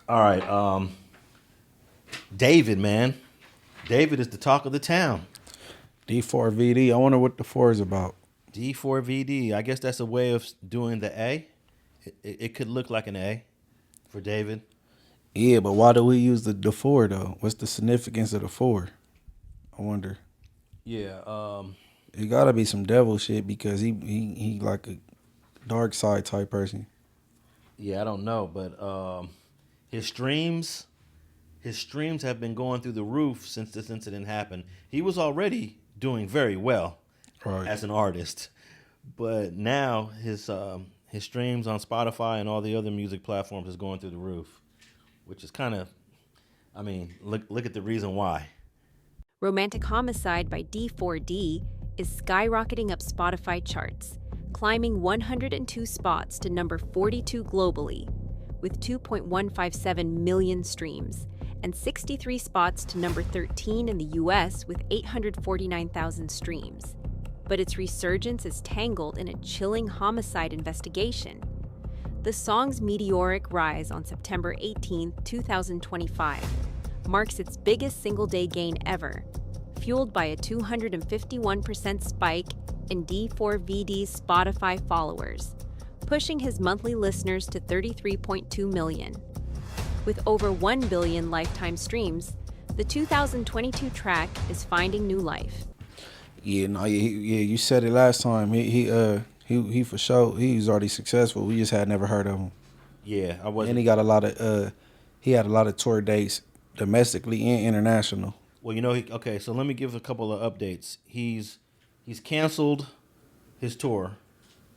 All right. David, man. David is the talk of the town. D4vd. I wonder what the 4 is about. D4vd. I guess that's a way of doing the A. It could look like an A for David. Yeah, but why do we use the 4 though? What's the significance of the 4? I wonder. Yeah. It gotta be some devil shit because he like a dark side type person. Yeah, I don't know, but his streams have been going through the roof since this incident happened. He was already doing very well as an artist, but now his streams on Spotify and all the other music platforms is going through the roof, which is kind of, I mean, look at the reason why. Romantic Homicide by D4D is skyrocketing up Spotify charts, climbing 102 spots to number 42 globally, with 2.157 million streams, and 63 spots to number 13 in the US with 849,000 streams. But its resurgence is tangled in a chilling homicide investigation. The song's meteoric rise on September 18, 2025, marks its biggest single-day gain ever, fueled by a 251% spike in D4vd's Spotify followers, pushing his monthly listeners to 33.2 million. With over 1 billion lifetime streams, the 2022 track is finding new life. Yeah, you said it last time. He for sure. He was already successful. We just had never heard of him. Yeah, I wasn't. And he got a lot of he had a lot of tour dates domestically and international. Well, okay, so let me give a couple of updates. He's canceled his tour,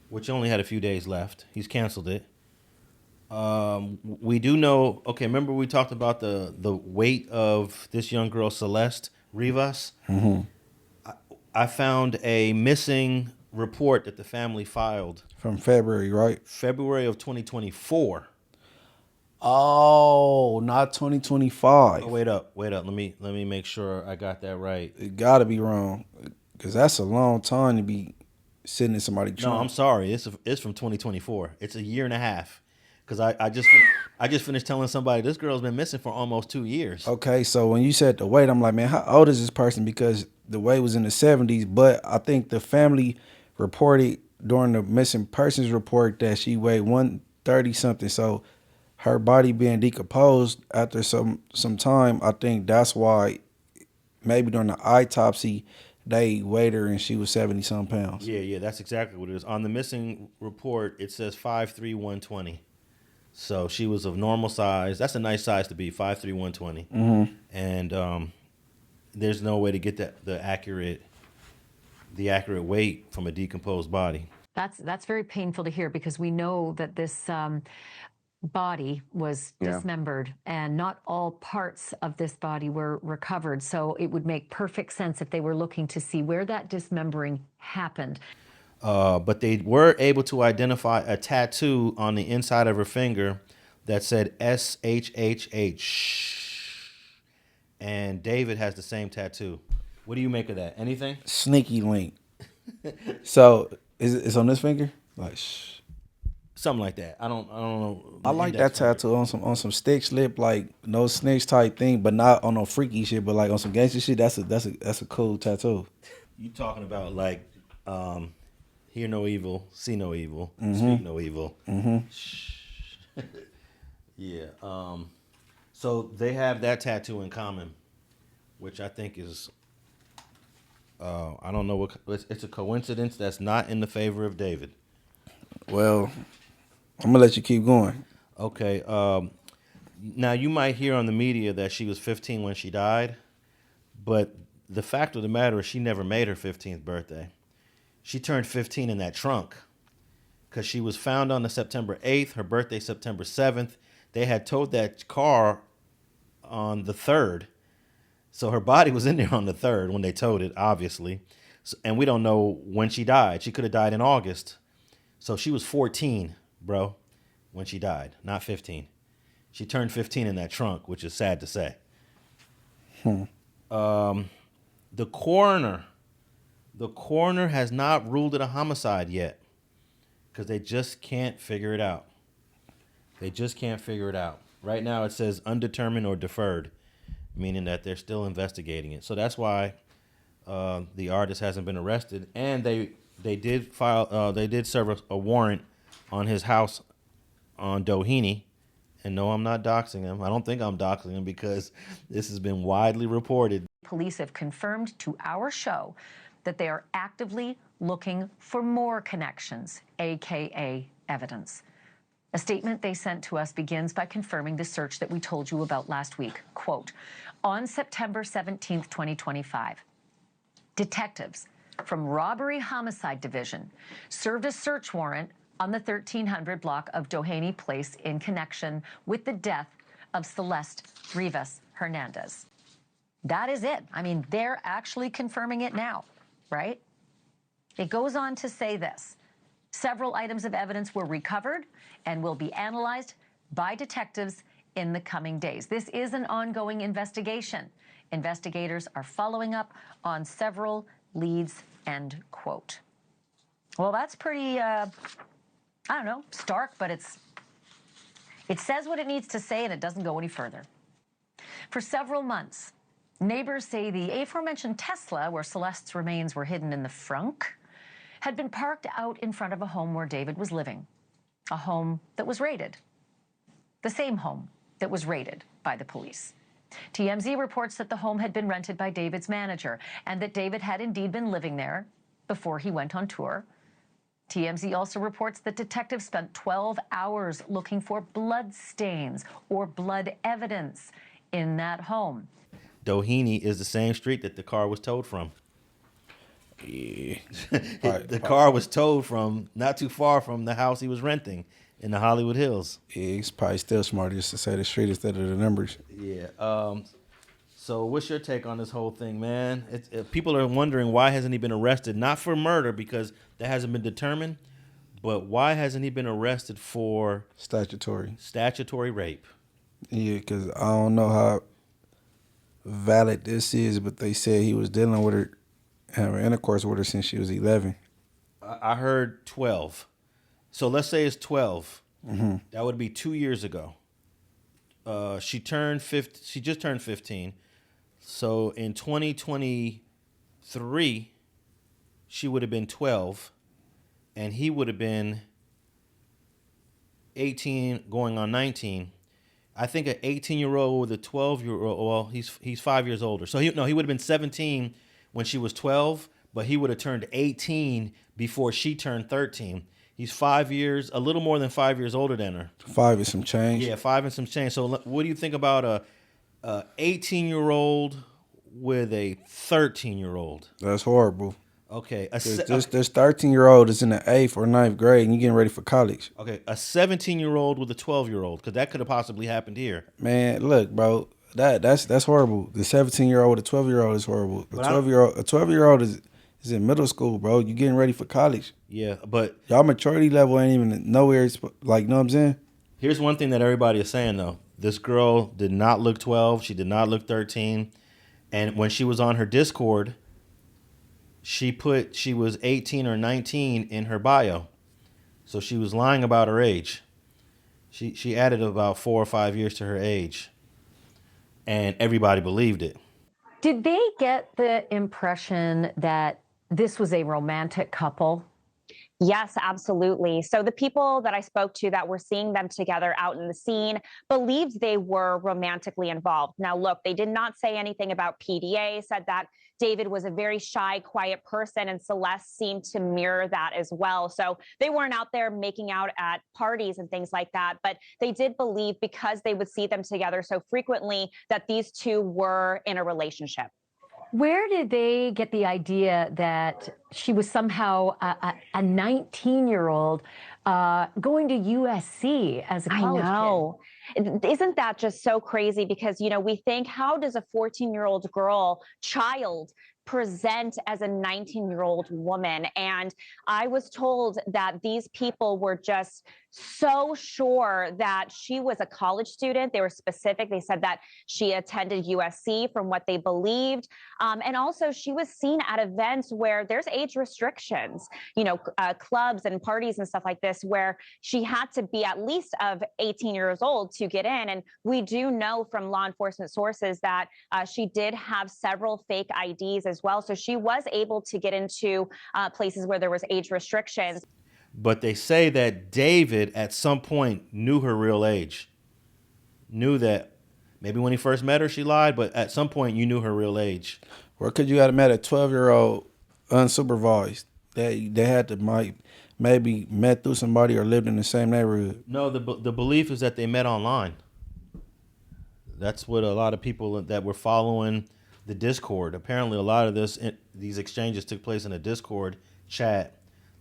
which only had a few days left. He's canceled it. We do know, okay, remember we talked about the weight of this young girl, Celeste Rivas? Mm-hmm. I found a missing report that the family filed. From February, right? February of 2024. Oh, not 2025. Oh, wait up. Let me make sure I got that right. It gotta be wrong, because that's a long time to be sitting in somebody's trunk. No, I'm sorry. It's from 2024. It's a year and a half. Because I just finished telling somebody this girl's been missing for almost 2 years. Okay, so when you said the weight, I'm like, man, how old is this person? Because the weight was in the 70s, but I think the family reported during the missing persons report that she weighed 130 something. So her body being decomposed after some time, I think that's why maybe during the autopsy they weighed her and she was 70 some pounds. Yeah, that's exactly what it is. On the missing report, it says 5'3", 120. So she was of normal size. That's a nice size to be, 5'3", 120. Mm-hmm. And there's no way to get the accurate weight from a decomposed body. That's very painful to hear, because we know that this body was dismembered and not all parts of this body were recovered. So it would make perfect sense if they were looking to see where that dismembering happened. But they were able to identify a tattoo on the inside of her finger that said SHHH. And David has the same tattoo. What do you make of that? Anything? Sneaky link. So it's on this finger? Like, shh. Something like that. I don't know. I like that tattoo on some stick slip, like no snitch type thing, but not on no freaky shit, but like on some gangster shit. That's a cool tattoo. You talking about like hear no evil, see no evil, Mm-hmm. speak no evil. Mm-hmm. Yeah. So they have that tattoo in common, which I think is I don't know what it's a coincidence that's not in the favor of David. Well, I'm gonna let you keep going. Okay. Now you might hear on the media that she was 15 when she died, but the fact of the matter is she never made her 15th birthday. She turned 15 in that trunk because she was found on the September 8th. Her birthday, September 7th. They had towed that car on the 3rd. So her body was in there on the 3rd when they towed it, obviously. So, and we don't know when she died. She could have died in August. So she was 14, bro, when she died, not 15. She turned 15 in that trunk, which is sad to say. The coroner has not ruled it a homicide yet because they just can't figure it out. Right now it says undetermined or deferred, meaning that they're still investigating it. So that's why the artist hasn't been arrested, and they did serve a warrant on his house on Doheny. And no, I'm not doxing him. I don't think I'm doxing him because this has been widely reported. Police have confirmed to our show that they are actively looking for more connections, aka evidence. A statement they sent to us begins by confirming the search that we told you about last week. Quote, on September 17th, 2025, detectives from Robbery Homicide Division served a search warrant on the 1300 block of Doheny Place in connection with the death of Celeste Rivas Hernandez. That is it. I mean, they're actually confirming it now, right? It goes on to say this. Several items of evidence were recovered and will be analyzed by detectives in the coming days. This is an ongoing investigation. Investigators are following up on several leads, end quote. Well, that's pretty, I don't know, stark, but it says what it needs to say and it doesn't go any further. For several months, neighbors say the aforementioned Tesla, where Celeste's remains were hidden in the frunk, had been parked out in front of a home where David was living, a home that was raided, the same home that was raided by the police. TMZ reports that the home had been rented by David's manager and that David had indeed been living there before he went on tour. TMZ also reports that detectives spent 12 hours looking for blood stains or blood evidence in that home. Doheny is the same street that the car was towed from. Yeah. The car was towed from not too far from the house he was renting in the Hollywood Hills. Yeah, it's probably still smarter just to say the street instead of the numbers. Yeah. So what's your take on this whole thing, man? People are wondering why hasn't he been arrested? Not for murder because that hasn't been determined, but why hasn't he been arrested for Statutory rape? Yeah, because I don't know how valid this is, but they said he was dealing with her, having intercourse with her since she was 11. I heard 12. So let's say it's 12. Mm-hmm. That would be 2 years ago. She just turned 15. So in 2023, she would have been 12, and he would have been 18 going on 19. I think an 18-year-old with a 12-year-old, well, he's 5 years older. So he would have been 17 when she was 12, but he would have turned 18 before she turned 13. He's 5 years, a little more than 5 years older than her. 5 and some change. Yeah, 5 and some change. So what do you think about a 18-year-old with a 13-year-old? That's horrible. Okay. This 13-year-old is in the 8th or 9th grade and you're getting ready for college. Okay, a 17-year-old with a 12-year-old, because that could have possibly happened here. Man, look, bro, that's horrible. The 17-year-old with a 12-year-old is horrible. A 12-year-old is in middle school, bro. You getting ready for college. Yeah, but y'all maturity level ain't even nowhere, like, you know what I'm saying? Here's one thing that everybody is saying, though. This girl did not look 12. She did not look 13. And when she was on her Discord, she put she was 18 or 19 in her bio. So she was lying about her age. She added about 4 or 5 years to her age. And everybody believed it. Did they get the impression that this was a romantic couple? Yes, absolutely. So the people that I spoke to that were seeing them together out in the scene believed they were romantically involved. Now, look, they did not say anything about PDA, said that David was a very shy, quiet person, and Celeste seemed to mirror that as well. So they weren't out there making out at parties and things like that, but they did believe, because they would see them together so frequently, that these two were in a relationship. Where did they get the idea that she was somehow a 19-year-old going to USC as a college kid? Isn't that just so crazy? Because, you know, we think, how does a 14-year-old child present as a 19-year-old woman? And I was told that these people were just so sure that she was a college student. They were specific. They said that she attended USC from what they believed. And also she was seen at events where there's age restrictions, clubs and parties and stuff like this, where she had to be at least of 18 years old to get in. And we do know from law enforcement sources that she did have several fake IDs as well. So she was able to get into places where there was age restrictions. But they say that David at some point knew her real age. Knew that maybe when he first met her, she lied, but at some point you knew her real age. Or could you have met a 12-year-old unsupervised that they had to maybe met through somebody or lived in the same neighborhood? No, the belief is that they met online. That's what a lot of people that were following the Discord. Apparently, a lot of these exchanges took place in a Discord chat.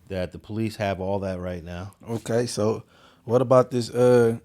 That the police have all that right now. Okay, so what about this? If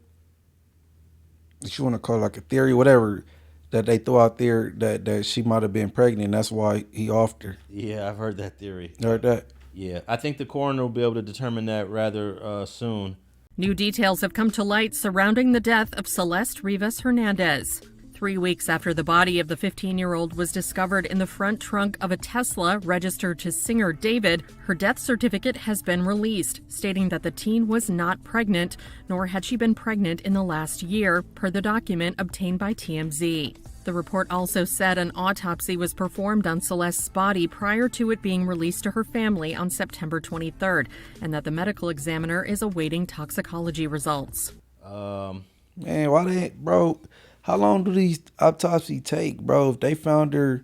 you want to call it like a theory, whatever, that they threw out there that she might have been pregnant. That's why he offed her. Yeah, I've heard that theory. You heard that? Yeah, I think the coroner will be able to determine that rather soon. New details have come to light surrounding the death of Celeste Rivas Hernandez. 3 weeks after the body of the 15-year-old was discovered in the front trunk of a Tesla registered to singer David, her death certificate has been released, stating that the teen was not pregnant, nor had she been pregnant in the last year, per the document obtained by TMZ. The report also said an autopsy was performed on Celeste's body prior to it being released to her family on September 23rd, and that the medical examiner is awaiting toxicology results. Man, why they, bro? How long do these autopsies take, bro? If they found her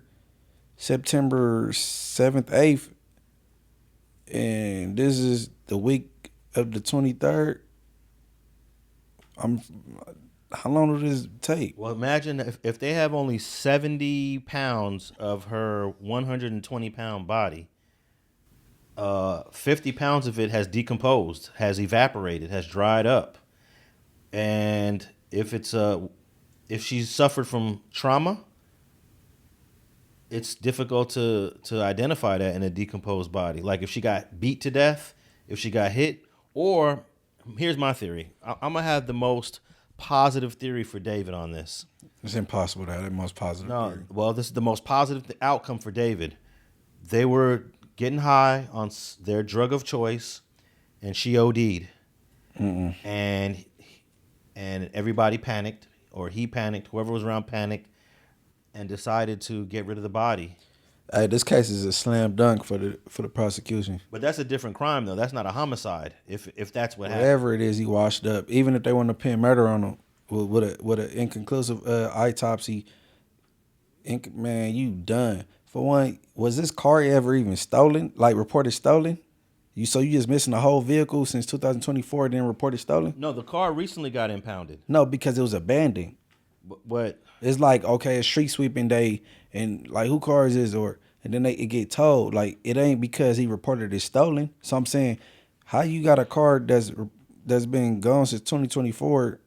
September 7th, 8th, and this is the week of the 23rd, how long does this take? Well, imagine if they have only 70 pounds of her 120-pound body, 50 pounds of it has decomposed, has evaporated, has dried up. And if she's suffered from trauma, it's difficult to identify that in a decomposed body. Like if she got beat to death, if she got hit, or here's my theory. I'm gonna have the most positive theory for David on this. It's impossible to have the most positive theory. Well, this is the most positive outcome for David. They were getting high on their drug of choice, and she OD'd. And everybody panicked. Or he panicked, whoever was around panicked, and decided to get rid of the body. Hey, this case is a slam dunk for the prosecution. But that's a different crime, though. That's not a homicide. If that's what happened. Whatever it is, he washed up. Even if they want to pin murder on him with an inconclusive autopsy, man, you done. For one, was this car ever even stolen? Like reported stolen? So you just missing the whole vehicle since 2024, then reported stolen? No, the car recently got impounded. No, because it was abandoned. What? It's like, okay, it's street sweeping day, and like, who car is this? And then it get towed. Like, it ain't because he reported it stolen. So I'm saying, how you got a car that's been gone since 2024,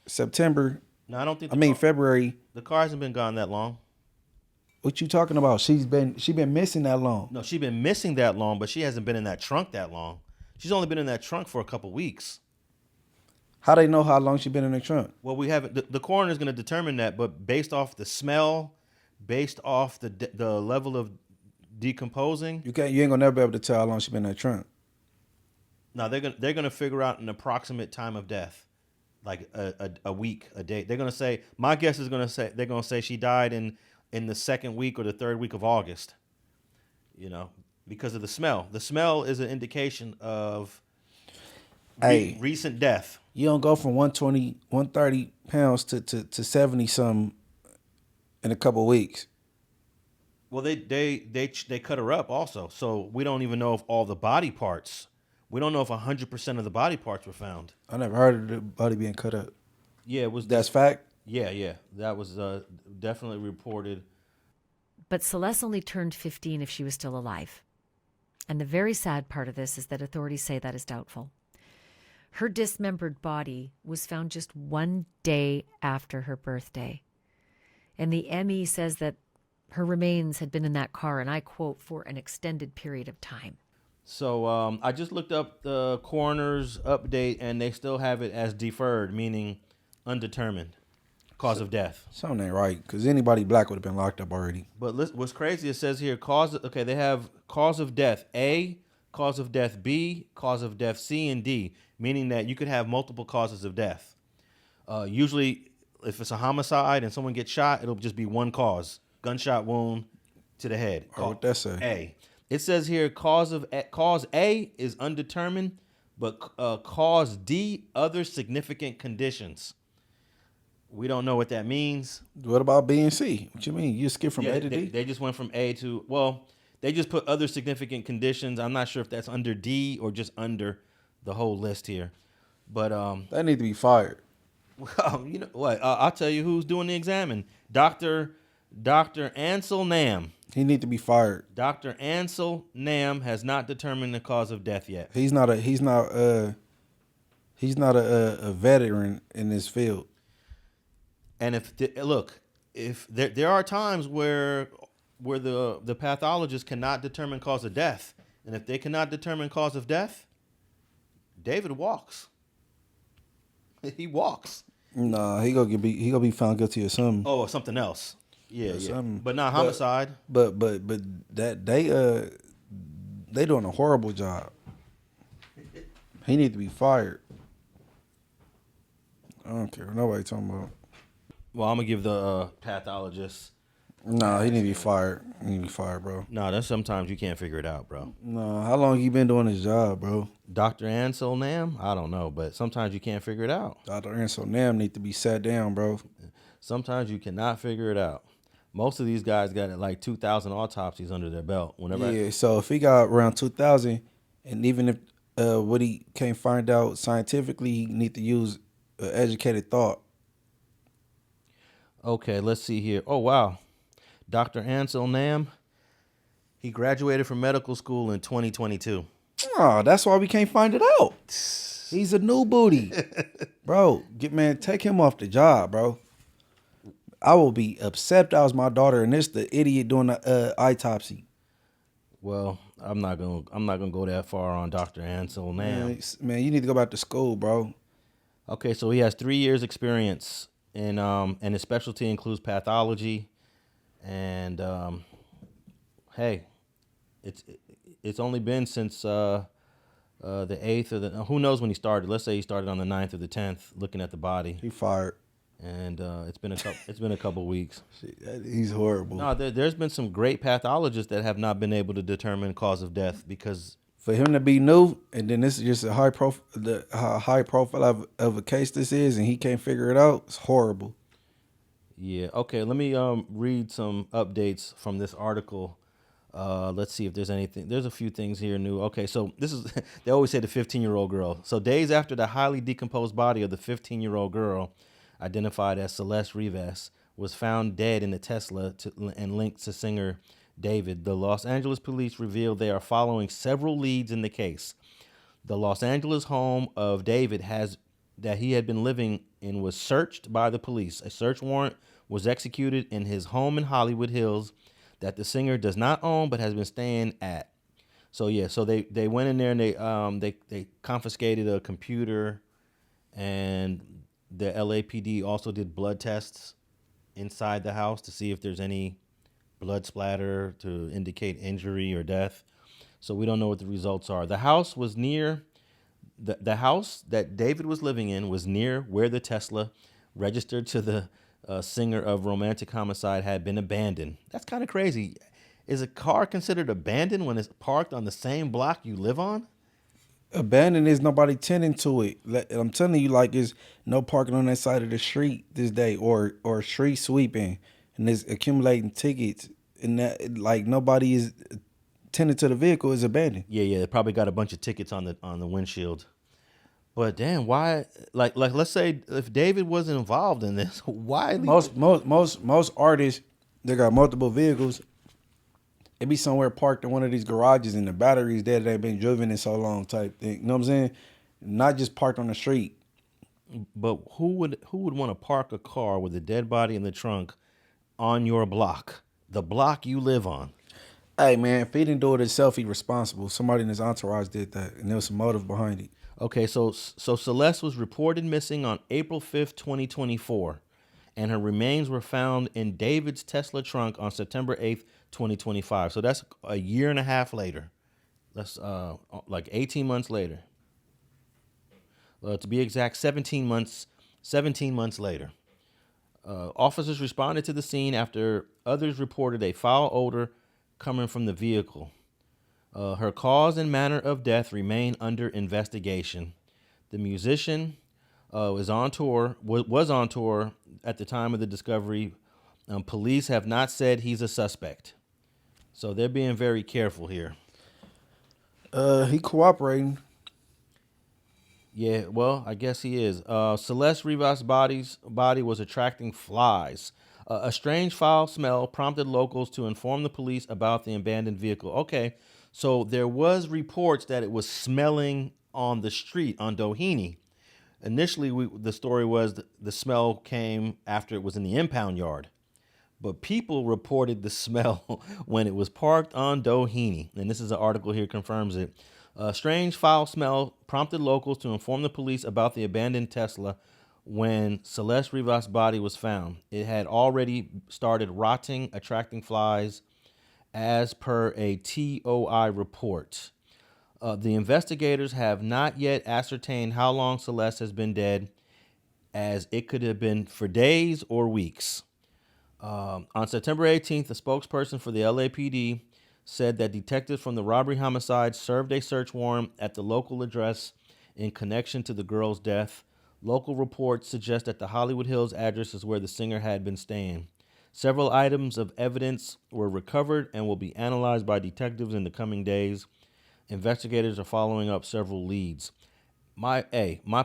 September? No, I don't think. February. The car hasn't been gone that long. What you talking about? She been missing that long. No, she's been missing that long, but she hasn't been in that trunk that long. She's only been in that trunk for a couple weeks. How they know how long she been in the trunk? Well, we haven't. The coroner's going to determine that, but based off the smell, based off the level of decomposing, you ain't gonna never be able to tell how long she been in that trunk. No, they're gonna figure out an approximate time of death, like a week, a day. They're gonna say. My guess is they're gonna say she died in the second week or the third week of August, because of the smell. The smell is an indication of recent death. You don't go from 120, 130 pounds to 70 something in a couple of weeks. Well, they cut her up also, so we don't even know if all the body parts. We don't know if 100% of the body parts were found. I never heard of the body being cut up. Yeah, it was. That's fact? Yeah, that was definitely reported. But Celeste only turned 15 if she was still alive. And the very sad part of this is that authorities say that is doubtful. Her dismembered body was found just 1 day after her birthday. And the ME says that her remains had been in that car, and I quote, for an extended period of time. So I just looked up the coroner's update, and they still have it as deferred, meaning undetermined. cause of death. Something ain't right, because anybody black would have been locked up already. But what's crazy, it says here, they have cause of death A, cause of death B, cause of death C, and D, meaning that you could have multiple causes of death. Usually, if it's a homicide and someone gets shot, it'll just be one cause, gunshot wound to the head. What that say? A. It says here, cause A is undetermined, but cause D, other significant conditions. We don't know what that means. What about B and C? What you mean? You skip from A to D? They just went from A to, well, they just put other significant conditions. I'm not sure if that's under D or just under the whole list here. But They need to be fired. well, you know what? I'll tell you who's doing the examine. Dr. Ansel Nam. He need to be fired. Dr. Ansel Nam has not determined the cause of death yet. He's not a veteran in this field. And if there are times where the pathologist cannot determine cause of death, and if they cannot determine cause of death, David walks. He walks. Nah, he gonna be found guilty of something. Oh, or something else. Yeah. Something. But not homicide. But that they doing a horrible job. He need to be fired. I don't care what nobody talking about. Well, I'm gonna give the pathologist. Nah, he need to be fired. He need to be fired, bro. No, that's sometimes you can't figure it out, bro. No, how long he been doing his job, bro? Dr. Ansel Nam, I don't know, but sometimes you can't figure it out. Dr. Ansel Nam need to be sat down, bro. Sometimes you cannot figure it out. Most of these guys got like 2,000 autopsies under their belt. So if he got around 2,000, and even if what he can't find out scientifically, he need to use educated thought. Okay, let's see here. Oh, wow. Dr. Ansel Nam, he graduated from medical school in 2022. Oh, that's why we can't find it out. He's a new booty. Bro, take him off the job, bro. I will be upset if that was my daughter and this the idiot doing the autopsy. Well, I'm not gonna go that far on Dr. Ansel Nam. Man, you need to go back to school, bro. Okay, so he has 3 years experience and his specialty includes pathology, and hey, it's only been since the 8th or who knows when he started. Let's say he started on the 9th or the 10th, looking at the body. He fired, and it's been a couple weeks. He's horrible. No, there's been some great pathologists that have not been able to determine cause of death because. For him to be new, and then this is just a high profile of a case this is, and he can't figure it out, it's horrible. Yeah. Okay. Let me read some updates from this article. Let's see if there's anything. There's a few things here new. Okay. So this is they always say the 15-year-old girl. So days after the highly decomposed body of the 15-year-old girl, identified as Celeste Rivas, was found dead in a Tesla and linked to singer David, the Los Angeles police revealed they are following several leads in the case. The Los Angeles home of David that he had been living in was searched by the police. A search warrant was executed in his home in Hollywood Hills that the singer does not own but has been staying at. So yeah, so they went in there and they confiscated a computer, and the LAPD also did blood tests inside the house to see if there's any blood splatter to indicate injury or death. So we don't know what the results are. The house was near, the house that David was living in was near where the Tesla registered to the singer of romantic homicide had been abandoned. That's kind of crazy. Is a car considered abandoned when it's parked on the same block you live on? Abandoned is nobody tending to it. I'm telling you, like, there's no parking on that side of the street this day, or street sweeping, and there's accumulating tickets, and that, like, nobody is tending to the vehicle is abandoned. Yeah, they probably got a bunch of tickets on the windshield. But damn, why? Like let's say if David wasn't involved in this, why? Most artists, they got multiple vehicles. It be somewhere parked in one of these garages, and the battery's dead. They've been driven in so long, type thing. You know what I'm saying? Not just parked on the street. But who would want to park a car with a dead body in the trunk on your block, the block you live on? Hey man, if he didn't do it himself, he responsible. Somebody in his entourage did that, and there was some motive behind it. Okay, so Celeste was reported missing on April 5th, 2024. and her remains were found in David's Tesla trunk on September 8th, 2025. So that's a year and a half later. That's like 18 months later. To be exact, 17 months later. Officers responded to the scene after others reported a foul odor coming from the vehicle. Her cause and manner of death remain under investigation. The musician was on tour at the time of the discovery. Police have not said he's a suspect. So they're being very careful here. He cooperating. Yeah, well, I guess he is. Celeste Rivas' body was attracting flies. A strange foul smell prompted locals to inform the police about the abandoned vehicle. Okay, so there was reports that it was smelling on the street on Doheny. Initially, the story was the smell came after it was in the impound yard. But people reported the smell when it was parked on Doheny. And this is an article here confirms it. A strange foul smell prompted locals to inform the police about the abandoned Tesla when Celeste Rivas' body was found. It had already started rotting, attracting flies, as per a TOI report. The investigators have not yet ascertained how long Celeste has been dead, as it could have been for days or weeks. On September 18th, a spokesperson for the LAPD said that detectives from the robbery homicide served a search warrant at the local address in connection to the girl's death. Local reports suggest that the Hollywood Hills address is where the singer had been staying. Several items of evidence were recovered and will be analyzed by detectives in the coming days. Investigators are following up several leads. My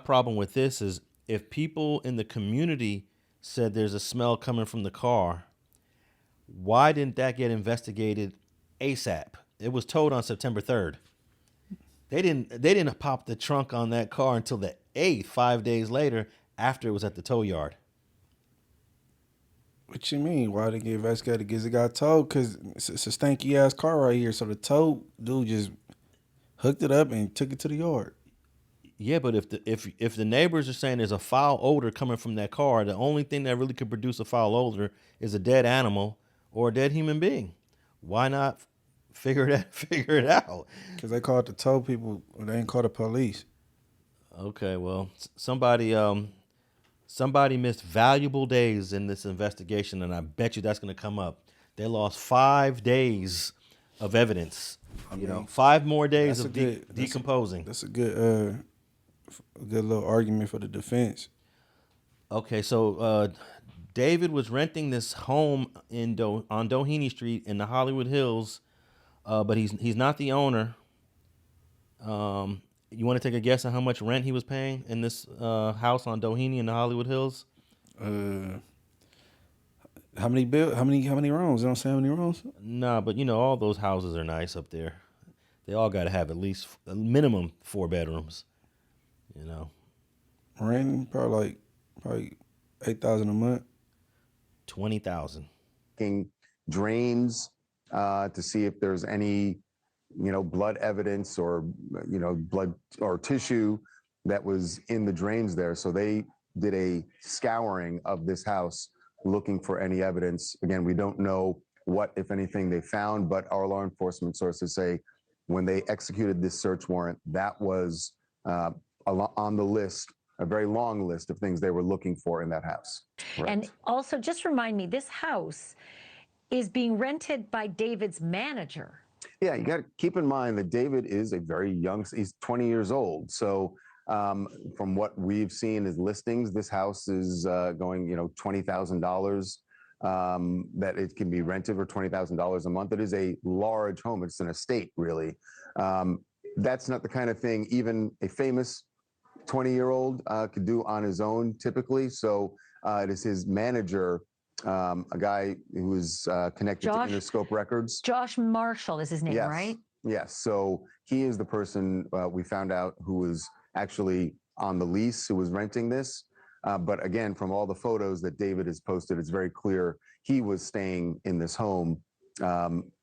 problem with this is if people in the community said there's a smell coming from the car, why didn't that get investigated ASAP? It was towed on September 3rd. They didn't pop the trunk on that car until the 8th, 5 days later, after it was at the tow yard. What you mean? Why they get investigated? Because it got towed? Because it's a stanky ass car right here. So the tow dude just hooked it up and took it to the yard. Yeah, but if the neighbors are saying there's a foul odor coming from that car, the only thing that really could produce a foul odor is a dead animal or a dead human being. Why not figure it out? Because they called the tow people, they ain't called the police. Okay, well, somebody missed valuable days in this investigation, and I bet you that's going to come up. They lost 5 days of evidence. 5 more days of decomposing. That's a good little argument for the defense. Okay, so David was renting this home on Doheny Street in the Hollywood Hills, but he's not the owner. You want to take a guess on how much rent he was paying in this house on Doheny in the Hollywood Hills? How many rooms? They don't say how many rooms? Nah, but all those houses are nice up there. They all got to have at least a minimum 4 bedrooms. Rent probably $8,000 a month. $20,000. Drains to see if there's any blood evidence or blood or tissue that was in the drains there. So they did a scouring of this house looking for any evidence. Again, we don't know what, if anything, they found, but our law enforcement sources say when they executed this search warrant, that was on the list, a very long list of things they were looking for in that house. Right. And also, just remind me, this house is being rented by David's manager. Yeah, you got to keep in mind that David is a very young, he's 20 years old. So from what we've seen as listings, this house is going, $20,000 that it can be rented for $20,000 a month. It is a large home. It's an estate, really. That's not the kind of thing even a famous 20-year-old could do on his own typically. So it is his manager, a guy who is connected to Interscope Records. Josh Marshall is his name, yes. Right? Yes. So he is the person we found out who was actually on the lease, who was renting this. But again, from all the photos that David has posted, it's very clear he was staying in this home,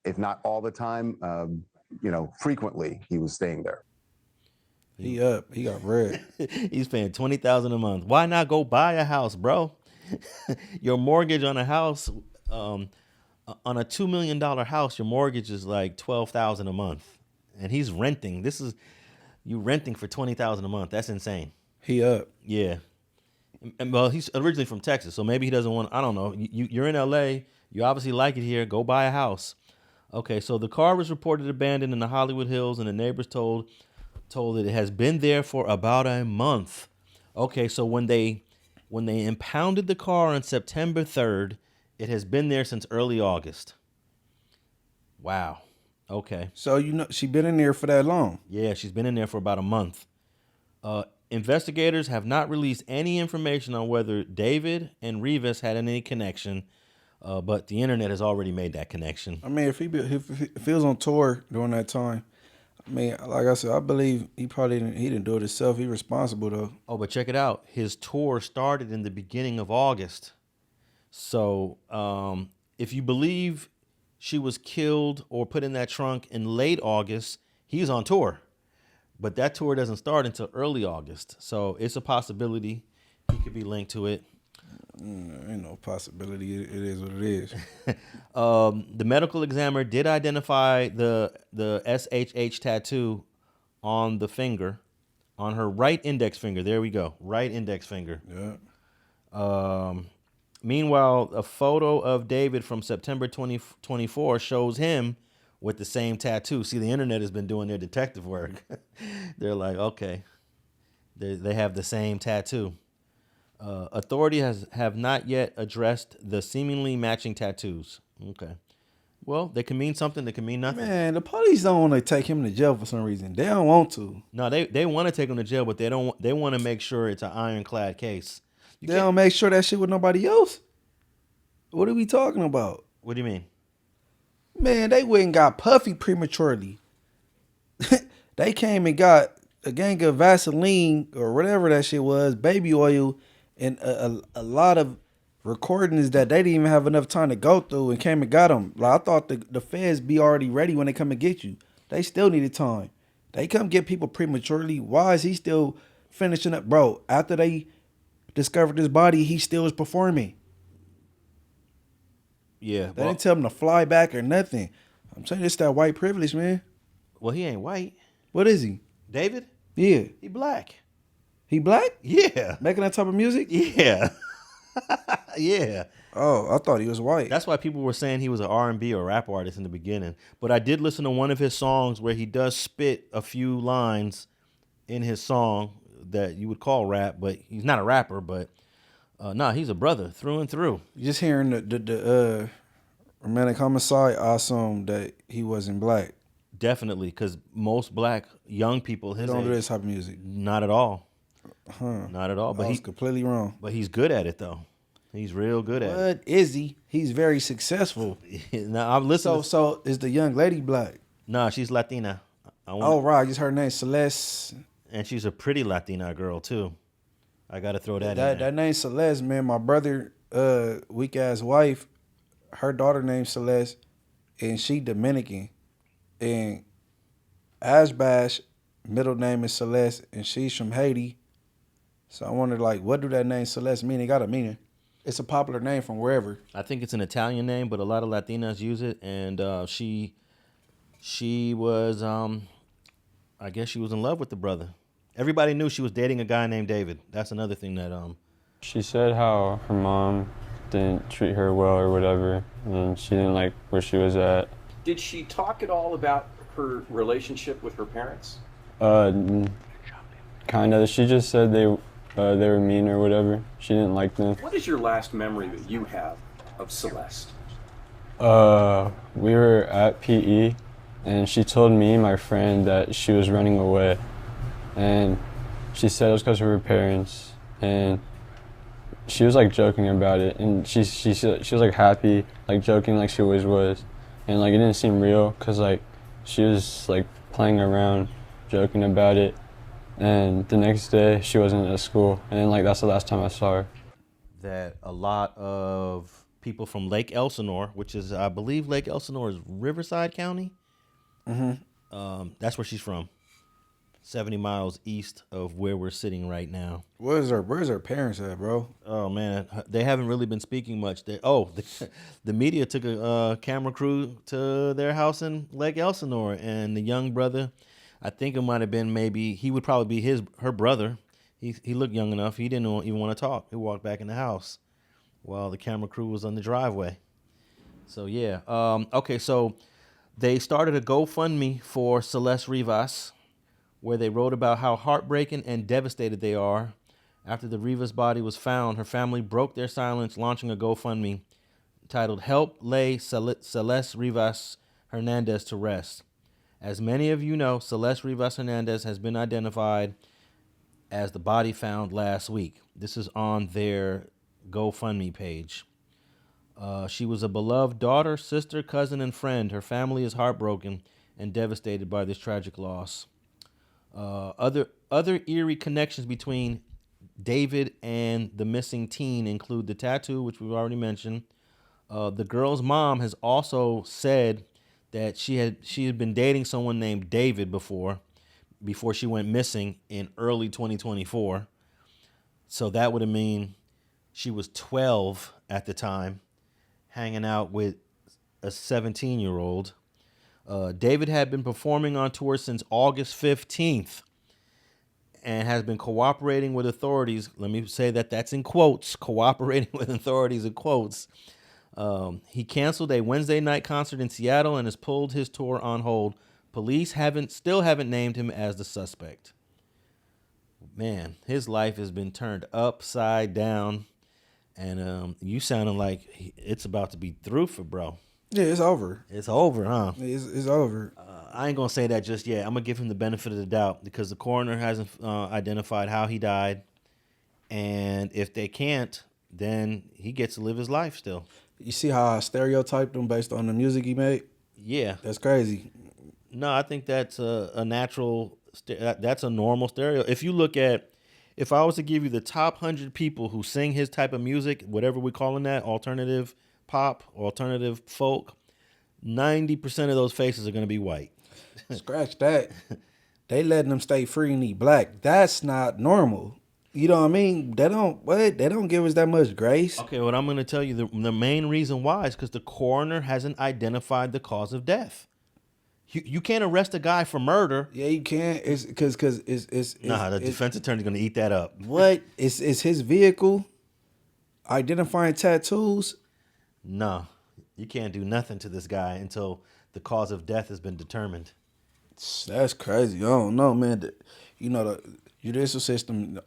if not all the time, frequently he was staying there. He got bread. He's paying $20,000 a month. Why not go buy a house, bro? Your mortgage on a house, on a $2 million house, your mortgage is like $12,000 a month, and he's renting. You renting for $20,000 a month. That's insane. He up. Yeah. And, well, he's originally from Texas, so maybe he doesn't want. I don't know. You're in LA. You obviously like it here. Go buy a house. Okay, so the car was reported abandoned in the Hollywood Hills, and the neighbors told that it has been there for about a month. Okay, so when they impounded the car on September 3rd, it has been there since early August. Wow. Okay. So she been in there for that long. Yeah, she's been in there for about a month. Investigators have not released any information on whether David and Rivas had any connection, but the internet has already made that connection. I mean, if he was on tour during that time, I mean, like I said, I believe he didn't do it himself. He responsible though. Oh, but check it out. His tour started in the beginning of August. So if you believe she was killed or put in that trunk in late August, he's on tour. But that tour doesn't start until early August. So it's a possibility he could be linked to it. Ain't no possibility. It is what it is. The medical examiner did identify the SHH tattoo on the finger, on her right index finger. There we go. Right index finger. Yeah. Meanwhile, a photo of David from September 2024 shows him with the same tattoo. See, the internet has been doing their detective work. They're like, okay, they have the same tattoo. Authorities have not yet addressed the seemingly matching tattoos. Okay. Well, they can mean something. They can mean nothing. Man, the police don't want to take him to jail for some reason. They don't want to. No, they want to take him to jail, but they don't. They want to make sure it's an ironclad case. They don't make sure that shit with nobody else. What are we talking about? What do you mean? Man, they went and got Puffy prematurely. They came and got a gang of Vaseline or whatever that shit was, baby oil, and a lot of recordings that they didn't even have enough time to go through, and came and got them. Like, I thought the feds be already ready when they come and get you. They still needed time. They come get people prematurely. Why is he still finishing up? Bro, after they discovered his body, he still was performing. Yeah. They didn't tell him to fly back or nothing. I'm saying it's that white privilege, man. Well, he ain't white. What is he? David? Yeah. He black. He black? Yeah. Making that type of music? Yeah. Yeah. Oh, I thought he was white. That's why people were saying he was an R&B or rap artist in the beginning. But I did listen to one of his songs where he does spit a few lines in his song that you would call rap, but he's not a rapper. But he's a brother through and through. Just hearing the romantic homicide, I assumed that he wasn't black. Definitely, because most black young people his Don't age, do this type of music. not at all. Huh. Not at all. But I was he's completely wrong. But he's good at it though. He's real good at it. What is he? He's very successful. Now I'm listening. So is the young lady black? Nah, she's Latina. Oh, right. I just heard her name Celeste. And she's a pretty Latina girl too. I gotta throw that in there. That name Celeste, man. My brother, weak ass wife, her daughter named Celeste, and she Dominican, and Ashbash middle name is Celeste, and she's from Haiti. So I wondered, like, what do that name Celeste mean? It got a meaning. It's a popular name from wherever. I think it's an Italian name, but a lot of Latinas use it. And she was, I guess she was in love with the brother. Everybody knew she was dating a guy named David. That's another thing that She said how her mom didn't treat her well or whatever, and she didn't like where she was at. Did she talk at all about her relationship with her parents? Kind of. She just said they were mean or whatever. She didn't like them. What is your last memory that you have of Celeste? We were at PE, and she told me and my friend that she was running away, and she said it was because of her parents, and she was like joking about it, and she was like happy, like joking like she always was, and like it didn't seem real because like she was like playing around, joking about it. And the next day, she wasn't at school. And like that's the last time I saw her. that a lot of people from Lake Elsinore, which is, I believe Lake Elsinore is Riverside County. Mm-hmm. That's where she's from. 70 miles east of where we're sitting right now. Where's her parents at, bro? Oh man, they haven't really been speaking much. The media took a camera crew to their house in Lake Elsinore, and the young brother, I think it might have been he would probably be her brother. He looked young enough. He didn't even want to talk. He walked back in the house while the camera crew was on the driveway. So yeah, okay. So they started a GoFundMe for Celeste Rivas, where they wrote about how heartbreaking and devastated they are. After the Rivas body was found, her family broke their silence, launching a GoFundMe titled "Help Lay Celeste Rivas Hernandez to Rest." As many of you know, Celeste Rivas Hernandez has been identified as the body found last week. This is on their GoFundMe page. She was a beloved daughter, sister, cousin, and friend. Her family is heartbroken and devastated by this tragic loss. Other eerie connections between David and the missing teen include the tattoo, which we've already mentioned. The girl's mom has also said that she had been dating someone named David before she went missing in early 2024. So that would have mean she was 12 at the time, hanging out with a 17-year-old. David had been performing on tour since August 15th and has been cooperating with authorities. Let me say that's in quotes, cooperating with authorities in quotes. He canceled a Wednesday night concert in Seattle and has pulled his tour on hold. Police still haven't named him as the suspect. Man, his life has been turned upside down, and you sounding like it's about to be through for bro. Yeah, it's over. It's over, huh? It's over. I ain't gonna say that just yet. I'm gonna give him the benefit of the doubt because the coroner hasn't identified how he died, and if they can't, then he gets to live his life still. You see how I stereotyped him based on the music he made? Yeah, That's crazy. no, I think that's a natural. That's a normal stereo. If I was to give you the top 100 people who sing his type of music, whatever we're calling that, alternative pop, alternative folk, 90% of those faces are going to be white. Scratch that. They letting them stay free and eat black. That's not normal. You know what I mean? They don't give us that much grace. Okay, what I'm going to tell you, the main reason why is because the coroner hasn't identified the cause of death. You can't arrest a guy for murder. Yeah, you can't. It's because it's the defense attorney's going to eat that up. What? It's his vehicle. Identifying tattoos. No, you can't do nothing to this guy until the cause of death has been determined. That's crazy. I don't know, man. The judicial system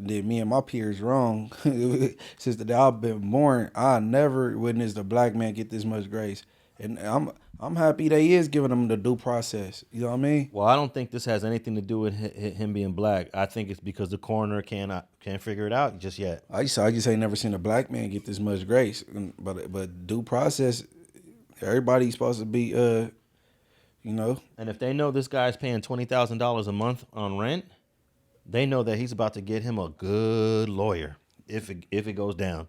did me and my peers wrong. Since the day I've been born, I never witnessed a black man get this much grace. And I'm happy they is giving him the due process. You know what I mean? Well, I don't think this has anything to do with him being black. I think it's because the coroner can't figure it out just yet. I just ain't never seen a black man get this much grace. But due process, everybody's supposed to be, And if they know this guy's paying $20,000 a month on rent, they know that he's about to get him a good lawyer if it goes down.